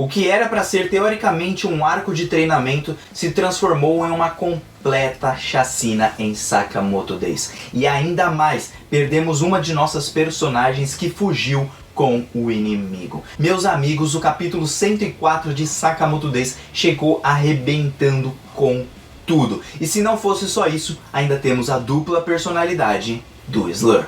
O que era para ser teoricamente um arco de treinamento se transformou em uma completa chacina em Sakamoto Days. E ainda mais, perdemos uma de nossas personagens que fugiu com o inimigo. Meus amigos, o capítulo 104 de Sakamoto Days chegou arrebentando com tudo. E se não fosse só isso, ainda temos a dupla personalidade do Slur.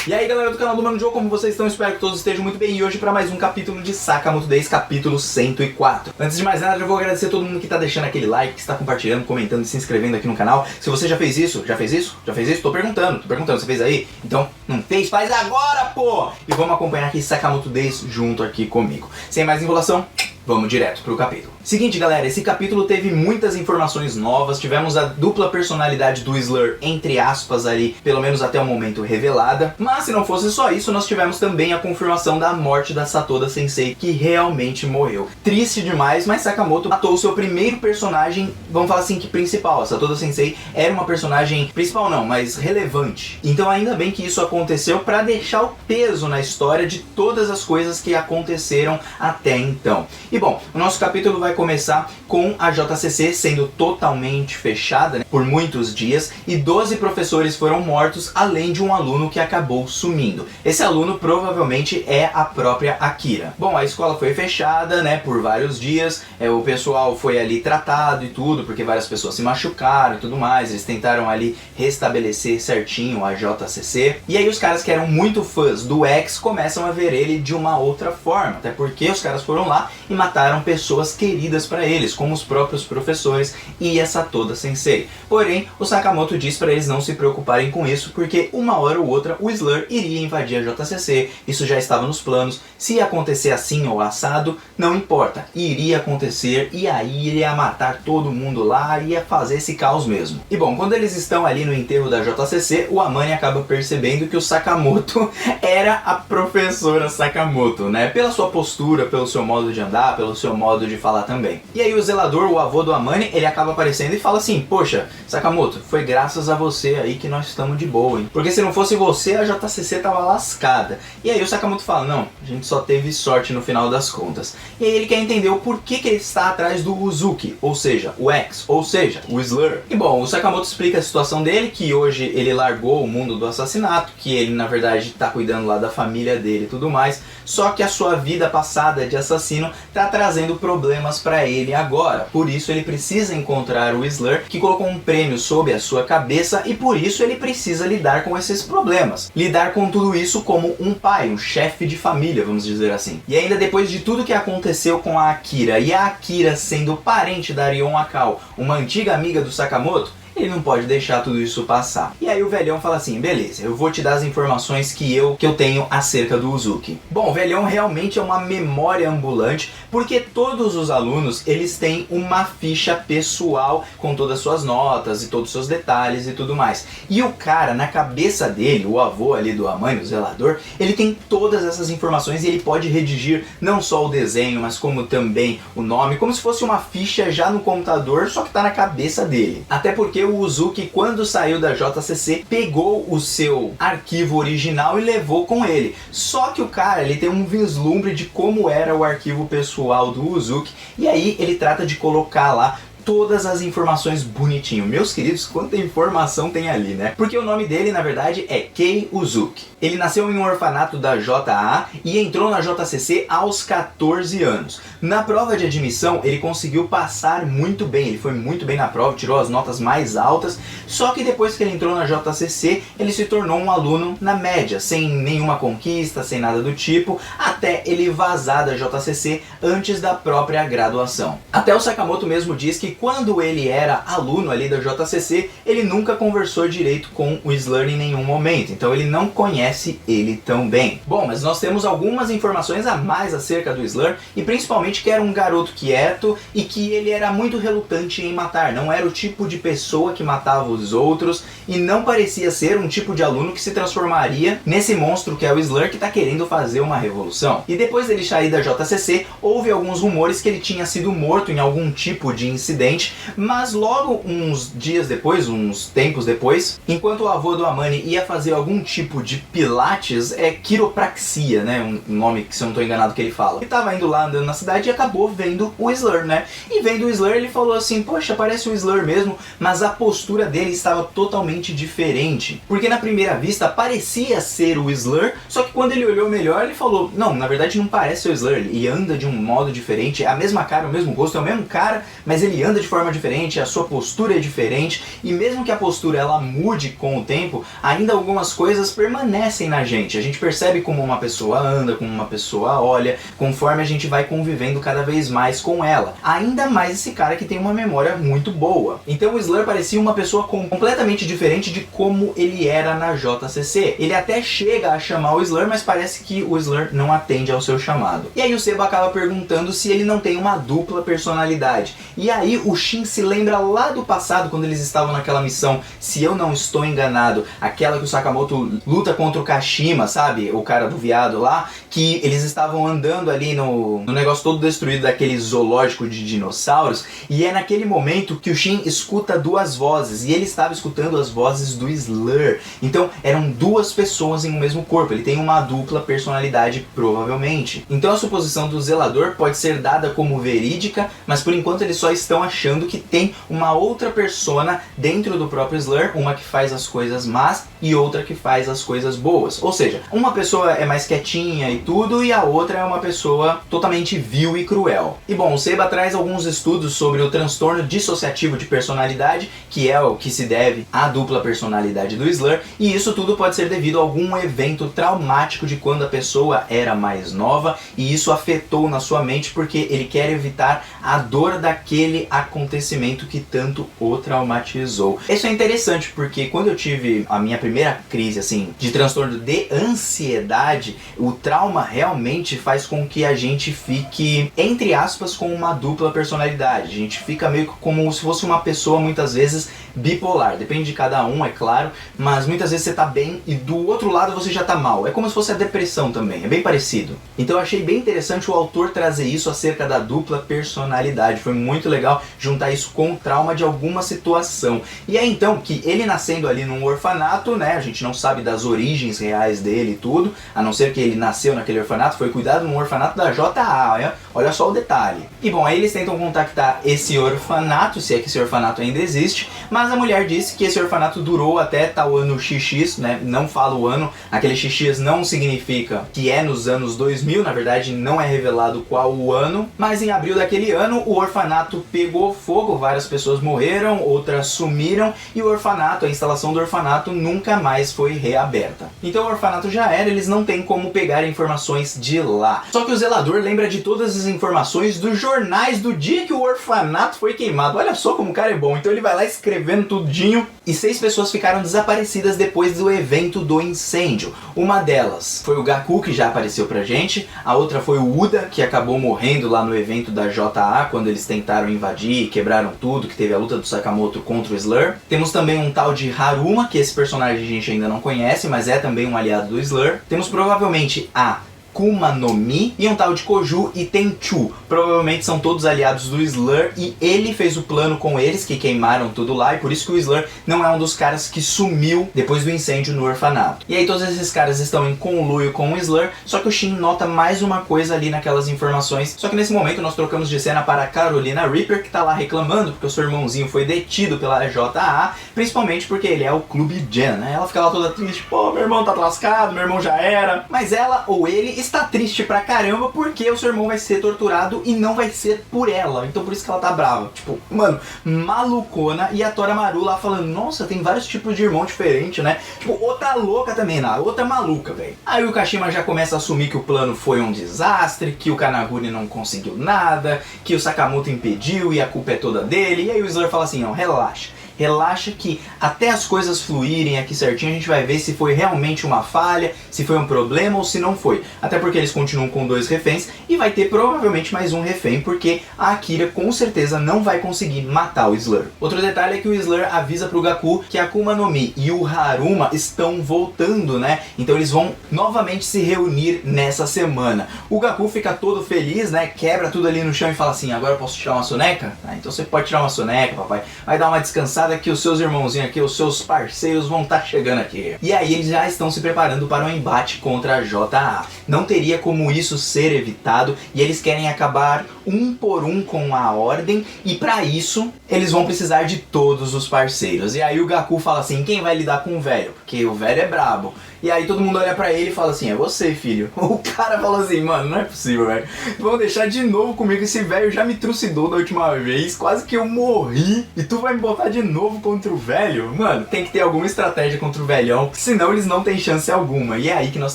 E aí galera do canal do Mano Joe, como vocês estão? Espero que todos estejam muito bem e hoje para mais um capítulo de Sakamoto Days, capítulo 104. Antes de mais nada, eu vou agradecer a todo mundo que está deixando aquele like, que está compartilhando, comentando e se inscrevendo aqui no canal. Se você já fez isso? Já fez isso? Já fez isso? Tô perguntando, você fez aí? Então, não fez? Faz agora, pô! E vamos acompanhar aqui Sakamoto Days junto aqui comigo. Sem mais enrolação, vamos direto pro capítulo. Seguinte galera, esse capítulo teve muitas informações novas, tivemos a dupla personalidade do Slur, entre aspas ali, pelo menos até o momento revelada, mas se não fosse só isso, nós tivemos também a confirmação da morte da Satoda Sensei, que realmente morreu. Triste demais, mas Sakamoto matou o seu primeiro personagem, vamos falar assim que principal. A Satoda Sensei era uma personagem principal não, mas relevante. Então ainda bem que isso aconteceu para deixar o peso na história de todas as coisas que aconteceram até então. E bom, o nosso capítulo vai começar com a JCC sendo totalmente fechada, né, por muitos dias, e 12 professores foram mortos, além de um aluno que acabou sumindo. Esse aluno provavelmente é a própria Akira. Bom, a escola foi fechada, né, por vários dias, o pessoal foi ali tratado e tudo, porque várias pessoas se machucaram e tudo mais, eles tentaram ali restabelecer certinho a JCC, e aí os caras que eram muito fãs do X começam a ver ele de uma outra forma, até porque os caras foram lá e mataram pessoas queridas para eles, como os próprios professores e essa Satoda Sensei. Porém, o Sakamoto diz para eles não se preocuparem com isso, porque uma hora ou outra o Slur iria invadir a JCC, isso já estava nos planos, se ia acontecer assim ou assado, não importa, iria acontecer e aí iria matar todo mundo lá, ia fazer esse caos mesmo. E bom, quando eles estão ali no enterro da JCC, o Amane acaba percebendo que o Sakamoto era a professora Sakamoto, né? Pela sua postura, pelo seu modo de andar, pelo seu modo de falar também. E aí o zelador, o avô do Amane, ele acaba aparecendo e fala assim: poxa, Sakamoto, foi graças a você aí que nós estamos de boa, hein? Porque se não fosse você, a JCC tava lascada. E aí o Sakamoto fala: não, a gente só teve sorte no final das contas. E aí ele quer entender o porquê que ele está atrás do Uzuki, ou seja, o X, ou seja, o Slur. E bom, o Sakamoto explica a situação dele, que hoje ele largou o mundo do assassinato, que ele na verdade tá cuidando lá da família dele e tudo mais, só que a sua vida passada de assassino tá trazendo problemas para ele agora. Por isso ele precisa encontrar o Slur, que colocou um prêmio sob a sua cabeça, e por isso ele precisa lidar com esses problemas. Lidar com tudo isso como um pai, um chefe de família, vamos dizer assim. E ainda depois de tudo que aconteceu com a Akira, e a Akira sendo parente da Rion Akao, uma antiga amiga do Sakamoto, ele não pode deixar tudo isso passar. E aí o velhão fala assim: beleza, eu vou te dar as informações que eu tenho acerca do Uzuki. Bom, o velhão realmente é uma memória ambulante, porque todos os alunos, eles têm uma ficha pessoal com todas as suas notas e todos os seus detalhes e tudo mais. E o cara, na cabeça dele, o avô ali do Amane, o zelador, ele tem todas essas informações e ele pode redigir não só o desenho, mas como também o nome, como se fosse uma ficha já no computador, só que tá na cabeça dele. Até porque o Uzuki, quando saiu da JCC, pegou o seu arquivo original e levou com ele. Só que o cara, ele tem um vislumbre de como era o arquivo pessoal do Uzuki, e aí ele trata de colocar lá todas as informações bonitinho. Meus queridos, quanta informação tem ali, né? Porque o nome dele, na verdade, é Kei Uzuki. Ele nasceu em um orfanato da JA e entrou na JCC aos 14 anos. Na prova de admissão, ele conseguiu passar muito bem. Ele foi muito bem na prova, tirou as notas mais altas. Só que depois que ele entrou na JCC, ele se tornou um aluno na média, sem nenhuma conquista, sem nada do tipo, até ele vazar da JCC antes da própria graduação. Até o Sakamoto mesmo diz que quando ele era aluno ali da JCC, ele nunca conversou direito com o Slur em nenhum momento, então ele não conhece ele tão bem. Bom, mas nós temos algumas informações a mais acerca do Slur, e principalmente que era um garoto quieto e que ele era muito relutante em matar, não era o tipo de pessoa que matava os outros e não parecia ser um tipo de aluno que se transformaria nesse monstro que é o Slur, que está querendo fazer uma revolução. E depois dele sair da JCC, houve alguns rumores que ele tinha sido morto em algum tipo de incidente diferente, mas logo uns dias depois, uns tempos depois, enquanto o avô do Amani ia fazer algum tipo de pilates, quiropraxia, né, um nome que se eu não tô enganado que ele fala. Ele tava indo lá andando na cidade e acabou vendo o Slur, né, e vendo o Slur ele falou assim, poxa, parece o Slur mesmo, mas a postura dele estava totalmente diferente, porque na primeira vista parecia ser o Slur, só que quando ele olhou melhor ele falou, não, na verdade não parece ser o Slur, ele anda de um modo diferente, é a mesma cara, o mesmo rosto, é o mesmo cara, mas ele anda de forma diferente, a sua postura é diferente, e mesmo que a postura ela mude com o tempo, ainda algumas coisas permanecem na gente. A gente percebe como uma pessoa anda, como uma pessoa olha, conforme a gente vai convivendo cada vez mais com ela. Ainda mais esse cara que tem uma memória muito boa. Então o Slur parecia uma pessoa completamente diferente de como ele era na JCC. Ele até chega a chamar o Slur, mas parece que o Slur não atende ao seu chamado. E aí o Sebo acaba perguntando se ele não tem uma dupla personalidade. E aí o Shin se lembra lá do passado, quando eles estavam naquela missão, se eu não estou enganado, aquela que o Sakamoto luta contra o Kashima, sabe? O cara do viado lá, que eles estavam andando ali no negócio todo destruído daquele zoológico de dinossauros, e é naquele momento que o Shin escuta duas vozes, e ele estava escutando as vozes do Slur. Então eram duas pessoas em um mesmo corpo, ele tem uma dupla personalidade provavelmente. Então a suposição do zelador pode ser dada como verídica, mas por enquanto eles só estão achando que tem uma outra persona dentro do próprio Slur, uma que faz as coisas más e outra que faz as coisas boas. Ou seja, uma pessoa é mais quietinha e tudo, e a outra é uma pessoa totalmente vil e cruel. E bom, o Seba traz alguns estudos sobre o transtorno dissociativo de personalidade, que é o que se deve à dupla personalidade do Slur, e isso tudo pode ser devido a algum evento traumático de quando a pessoa era mais nova, e isso afetou na sua mente porque ele quer evitar a dor daquele acontecimento que tanto o traumatizou. Isso é interessante porque quando eu tive a minha primeira crise assim de transtorno de ansiedade, o trauma realmente faz com que a gente fique, entre aspas, com uma dupla personalidade. A gente fica meio que como se fosse uma pessoa muitas vezes bipolar. Depende de cada um, é claro, mas muitas vezes você tá bem e do outro lado você já tá mal. É como se fosse a depressão também, é bem parecido. Então eu achei bem interessante o autor trazer isso acerca da dupla personalidade. Foi muito legal juntar isso com o trauma de alguma situação. E é então que ele nascendo ali num orfanato, né, a gente não sabe das origens reais dele e tudo, a não ser que ele nasceu naquele orfanato, foi cuidado num orfanato da JA, olha só o detalhe. E bom, aí eles tentam contactar esse orfanato, se é que esse orfanato ainda existe, mas a mulher disse que esse orfanato durou até tal ano XX, né, não fala o ano, aquele XX não significa que é nos anos 2000, na verdade não é revelado qual o ano, mas em abril daquele ano o orfanato pegou fogo, várias pessoas morreram, outras sumiram, e o orfanato, a instalação do orfanato nunca mais foi reaberta. Então o orfanato já era, eles não têm como pegar informações de lá. Só que o zelador lembra de todas as informações dos jornais do dia que o orfanato foi queimado. Olha só como o cara é bom. Então ele vai lá escrevendo tudinho, e 6 pessoas ficaram desaparecidas depois do evento do incêndio. Uma delas foi o Gaku, que já apareceu pra gente, a outra foi o Uda, que acabou morrendo lá no evento da JA, quando eles tentaram invadir e quebraram tudo, que teve a luta do Sakamoto contra o Slur. Temos também um tal de Haruma, que esse personagem a gente ainda não conhece, mas é também um aliado do Slur. Temos provavelmente a Kuma no Mi e um tal de Koju e Tenchu. Provavelmente são todos aliados do Slur, e ele fez o plano com eles, que queimaram tudo lá, e por isso que o Slur não é um dos caras que sumiu depois do incêndio no orfanato. E aí todos esses caras estão em conluio com o Slur, só que o Shin nota mais uma coisa ali naquelas informações. Só que nesse momento nós trocamos de cena para a Carolina Reaper, que tá lá reclamando porque o seu irmãozinho foi detido pela JA, principalmente porque ele é o Clube Gen, né? Ela fica lá toda triste, pô, meu irmão tá lascado, meu irmão já era. Mas ela ou ele está triste pra caramba porque o seu irmão vai ser torturado e não vai ser por ela. Então por isso que ela tá brava. Tipo, mano, malucona. E a Toramaru lá falando, nossa, tem vários tipos de irmão diferentes, né? Tipo, outra louca também, outra maluca, velho. Aí o Kashima já começa a assumir que o plano foi um desastre, que o Kanaguri não conseguiu nada, que o Sakamoto impediu e a culpa é toda dele. E aí o Slur fala assim, não, relaxa. relaxa que até as coisas fluírem aqui certinho, a gente vai ver se foi realmente uma falha, se foi um problema ou se não foi. Até porque eles continuam com 2 reféns e vai ter provavelmente mais um refém, porque a Akira com certeza não vai conseguir matar o Slur. Outro detalhe é que o Slur avisa pro Gaku que a Akuma no Mi e o Haruma estão voltando, né? Então eles vão novamente se reunir nessa semana. O Gaku fica todo feliz, né? Quebra tudo ali no chão e fala assim: agora eu posso tirar uma soneca? Ah, então você pode tirar uma soneca, papai. Vai dar uma descansada que os seus irmãozinhos aqui, os seus parceiros vão estar chegando aqui. E aí eles já estão se preparando para um embate contra a JA. Não teria como isso ser evitado e eles querem acabar um por um com a ordem, e para isso eles vão precisar de todos os parceiros. E aí o Gaku fala assim: quem vai lidar com o velho? Porque o velho é brabo. E aí todo mundo olha pra ele e fala assim: é você, filho. O cara fala assim: mano, não é possível, velho. Vão deixar de novo comigo, esse velho já me trucidou da última vez, quase que eu morri, e tu vai me botar de novo contra o velho? Mano, tem que ter alguma estratégia contra o velhão, senão eles não têm chance alguma. E é aí que nós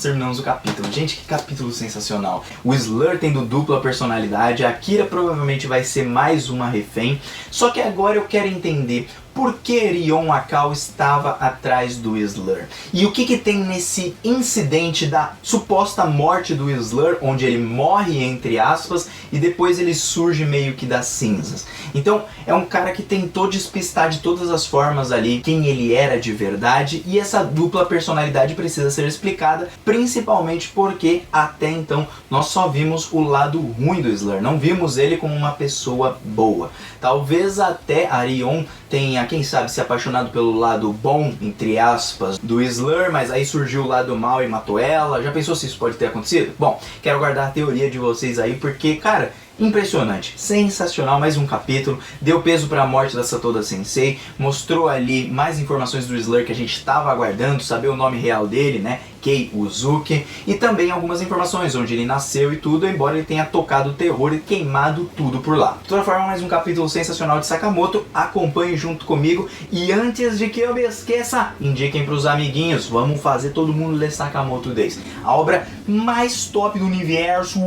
terminamos o capítulo. Gente, que capítulo sensacional. O Slur tendo dupla personalidade, a Akira provavelmente vai ser mais uma refém. Só que agora eu quero entender por que Rion Akao estava atrás do Slur. E o que tem nesse incidente da suposta morte do Slur, onde ele morre entre aspas e depois ele surge meio que das cinzas. Então é um cara que tentou despistar de todas as formas ali quem ele era de verdade, e essa dupla personalidade precisa ser explicada, principalmente porque até então nós só vimos o lado ruim do Slur, não vimos ele como uma pessoa boa. Talvez até a Rion tenha, quem sabe, se apaixonado pelo lado bom, entre aspas, do Slur, mas aí surgiu o lado mal e matou ela. Já pensou se isso pode ter acontecido? Bom, quero guardar a teoria de vocês aí, porque, cara, impressionante, sensacional, mais um capítulo, deu peso para a morte da Satoda Sensei, mostrou ali mais informações do Slur que a gente estava aguardando, saber o nome real dele, né, Kei Uzuki, e também algumas informações onde ele nasceu e tudo, embora ele tenha tocado o terror e queimado tudo por lá. De toda forma, mais um capítulo sensacional de Sakamoto, acompanhe junto comigo, e antes de que eu me esqueça, indiquem para os amiguinhos, vamos fazer todo mundo ler Sakamoto Days, a obra mais top do universo.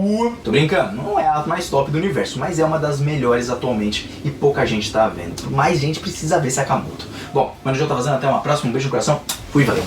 Tô brincando, não é a mais top do universo, mas é uma das melhores atualmente e pouca gente tá vendo. Mais gente precisa ver Sakamoto. Bom, Mano J tá fazendo, até uma próxima, um beijo no coração, fui, valeu!